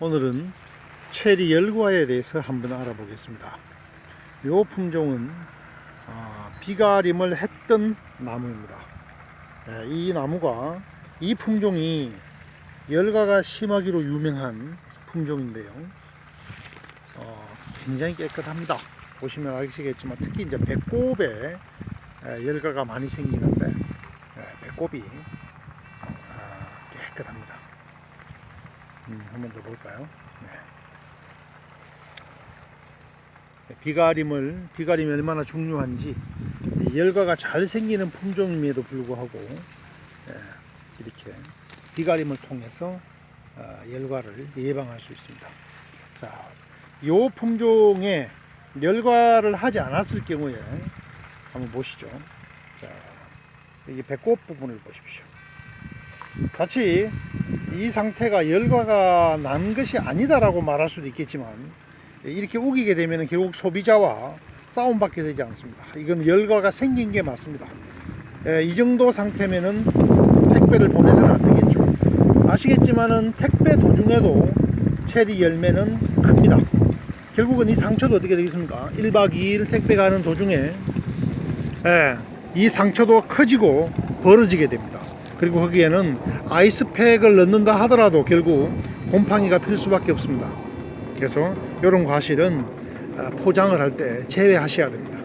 오늘은 체리 열과에 대해서 한번 알아보겠습니다. 이 품종은 비가림을 했던 나무입니다. 이 나무가 이 품종이 열과가 심하기로 유명한 품종인데요. 굉장히 깨끗합니다. 보시면 아시겠지만 특히 이제 배꼽에 열과가 많이 생기는데 배꼽이 깨끗합니다. 한번 더 볼까요? 비가림이 얼마나 중요한지, 열과가 잘 생기는 품종임에도 불구하고 이렇게 비가림을 통해서 열과를 예방할 수 있습니다. 자, 이 품종에 열과를 하지 않았을 경우에 한번 보시죠. 자, 여기 배꼽 부분을 보십시오. 같이 이 상태가 열과가 난 것이 아니다라고 말할 수도 있겠지만, 이렇게 우기게 되면 결국 소비자와 싸움받게 되지 않습니다. 이건 열과가 생긴 게 맞습니다. 이 정도 상태면은 택배를 보내서는 안 되겠죠. 아시겠지만은 택배 도중에도 체리 열매는 큽니다. 결국은 이 상처도 어떻게 되겠습니까? 1박 2일 택배 가는 도중에 이 상처도 커지고 벌어지게 됩니다. 그리고 거기에는 아이스팩을 넣는다 하더라도 결국 곰팡이가 필 수밖에 없습니다. 그래서 이런 과실은 포장을 할 때 제외하셔야 됩니다.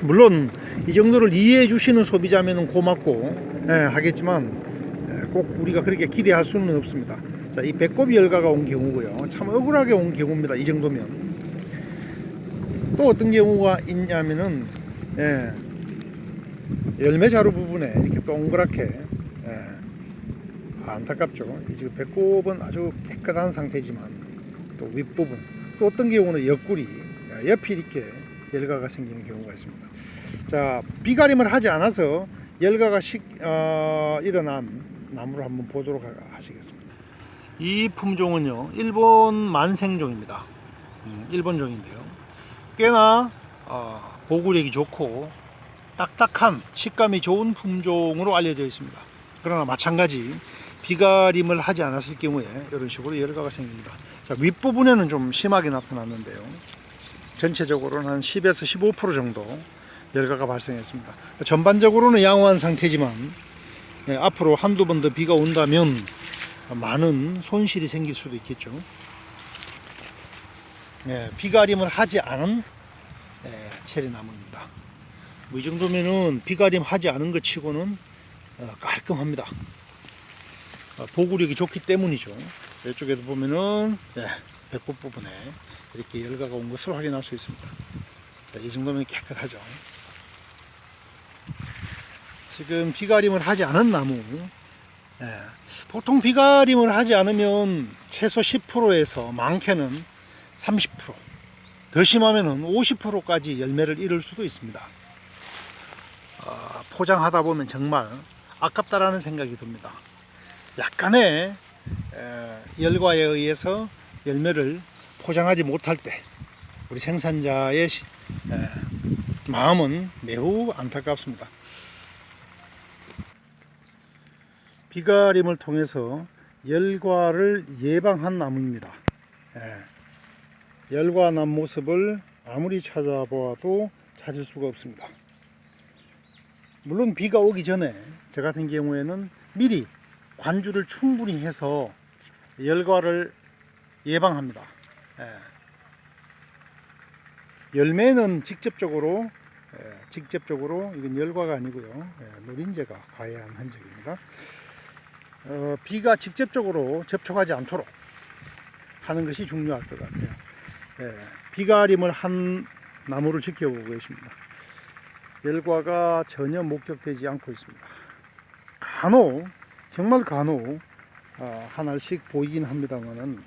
물론 이 정도를 이해해 주시는 소비자면 고맙고 하겠지만 꼭 우리가 그렇게 기대할 수는 없습니다. 자, 이 배꼽 열과가 온 경우고요. 참 억울하게 온 경우입니다. 이 정도면. 또 어떤 경우가 있냐면은 열매 자루 부분에 이렇게 동그랗게 안타깝죠. 지금 배꼽은 아주 깨끗한 상태지만 또 윗부분, 또 어떤 경우는 옆구리, 옆이 이렇게 열과가 생기는 경우가 있습니다. 자, 비가림을 하지 않아서 열과가 일어난 나무를 한번 보도록 하시겠습니다. 이 품종은요, 일본 만생종입니다. 일본종인데요. 꽤나 보구력이 좋고 딱딱한 식감이 좋은 품종으로 알려져 있습니다. 그러나 마찬가지 비가림을 하지 않았을 경우에 이런 식으로 열과가 생깁니다. 자, 윗부분에는 좀 심하게 나타났는데요. 전체적으로는 한 10에서 15% 정도 열과가 발생했습니다. 전반적으로는 양호한 상태지만 앞으로 한두 번 더 비가 온다면 많은 손실이 생길 수도 있겠죠. 비가림을 하지 않은 체리나무입니다. 이 정도면은 비가림 하지 않은 것 치고는 깔끔합니다. 보구력이 좋기 때문이죠. 이쪽에도 보면은 배꼽 부분에 이렇게 열과가 온 것을 확인할 수 있습니다. 이 정도면 깨끗하죠. 지금 비가림을 하지 않은 나무, 보통 비가림을 하지 않으면 최소 10%에서 많게는 30%, 더 심하면은 50%까지 열매를 잃을 수도 있습니다. 포장하다 보면 정말 아깝다라는 생각이 듭니다. 약간의 열과에 의해서 열매를 포장하지 못할 때 우리 생산자의 마음은 매우 안타깝습니다. 비가림을 통해서 열과를 예방한 나무입니다. 열과 난 모습을 아무리 찾아보아도 찾을 수가 없습니다. 물론 비가 오기 전에 저 같은 경우에는 미리 관주를 충분히 해서 열과를 예방합니다. 열매는 직접적으로 이건 열과가 아니고요, 노린재가 과해한 흔적입니다. 비가 직접적으로 접촉하지 않도록 하는 것이 중요할 것 같아요. 비가림을 한 나무를 지켜보고 계십니다. 열과가 전혀 목격되지 않고 있습니다. 정말 간혹 하나씩 보이긴 합니다만은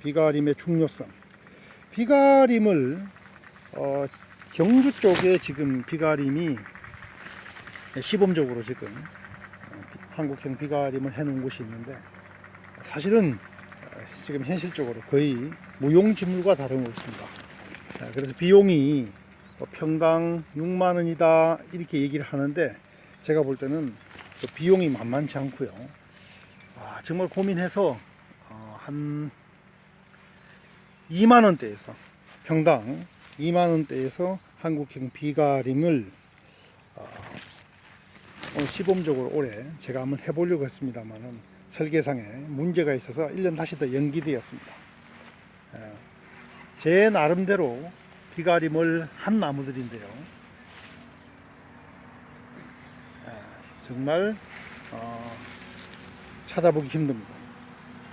비가림의 중요성, 비가림을 경주 쪽에 지금 비가림이 시범적으로 지금 한국형 비가림을 해놓은 곳이 있는데, 사실은 지금 현실적으로 거의 무용지물과 다름없습니다. 그래서 비용이 평당 6만 원이다 이렇게 얘기를 하는데, 제가 볼 때는 비용이 만만치 않고요. 정말 고민해서 한 2만 원대에서 평당 2만 원대에서 한국형 비가림을 시범적으로 올해 제가 한번 해보려고 했습니다만은 설계상에 문제가 있어서 1년 다시 더 연기되었습니다. 제 나름대로 비가림을 한 나무들인데요. 정말 찾아보기 힘듭니다.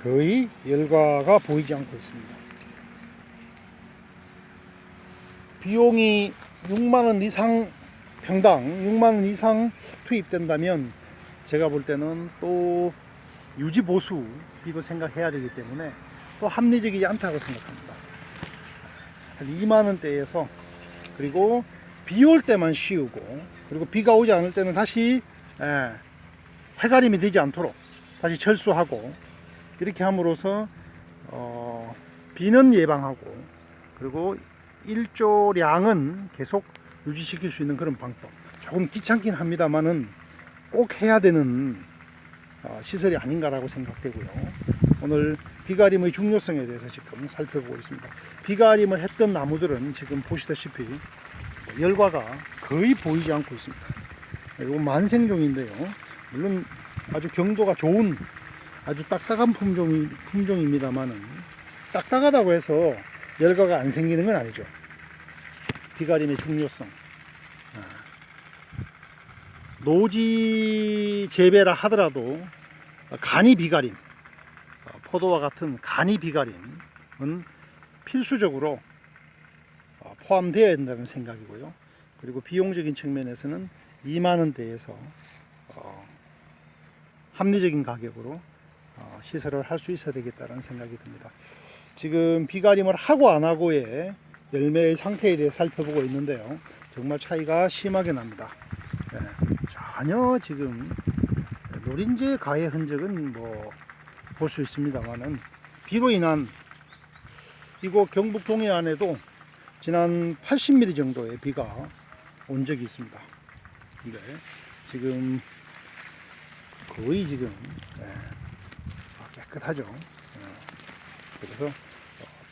거의 열과가 보이지 않고 있습니다. 비용이 6만원 이상, 평당 6만원 이상 투입된다면 제가 볼 때는 또 유지보수비도 생각해야 되기 때문에 또 합리적이지 않다고 생각합니다. 한 2만원대에서, 그리고 비 올 때만 씌우고, 그리고 비가 오지 않을 때는 다시 해가림이 되지 않도록 다시 철수하고, 이렇게 함으로써 비는 예방하고, 그리고 일조량은 계속 유지시킬 수 있는 그런 방법. 조금 귀찮긴 합니다만은 꼭 해야 되는 시설이 아닌가라고 생각되고요. 오늘 비가림의 중요성에 대해서 지금 살펴보고 있습니다. 비가림을 했던 나무들은 지금 보시다시피 열과가 거의 보이지 않고 있습니다. 이건 만생종인데요. 물론 아주 경도가 좋은 아주 딱딱한 품종입니다만은 딱딱하다고 해서 열과가 안 생기는 건 아니죠. 비가림의 중요성. 노지 재배라 하더라도 간이 비가림, 포도와 같은 간이 비가림은 필수적으로 포함되어야 된다는 생각이고요. 그리고 비용적인 측면에서는 2만 원대에서 합리적인 가격으로 시설을 할 수 있어야 되겠다는 생각이 듭니다. 지금 비가림을 하고 안 하고의 열매의 상태에 대해 살펴보고 있는데요. 정말 차이가 심하게 납니다. 전혀 지금 노린재 가해 흔적은 뭐 볼 수 있습니다만은 비로 인한 이곳 경북 동해안에도 지난 80mm 정도의 비가 온 적이 있습니다. 근데 지금 거의 지금 깨끗하죠. 그래서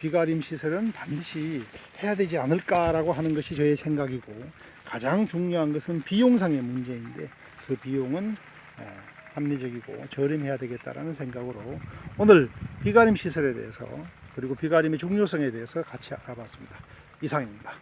비가림 시설은 반드시 해야 되지 않을까라고 하는 것이 저의 생각이고, 가장 중요한 것은 비용상의 문제인데 그 비용은 합리적이고 저렴해야 되겠다라는 생각으로 오늘 비가림 시설에 대해서, 그리고 비가림의 중요성에 대해서 같이 알아봤습니다. 이상입니다.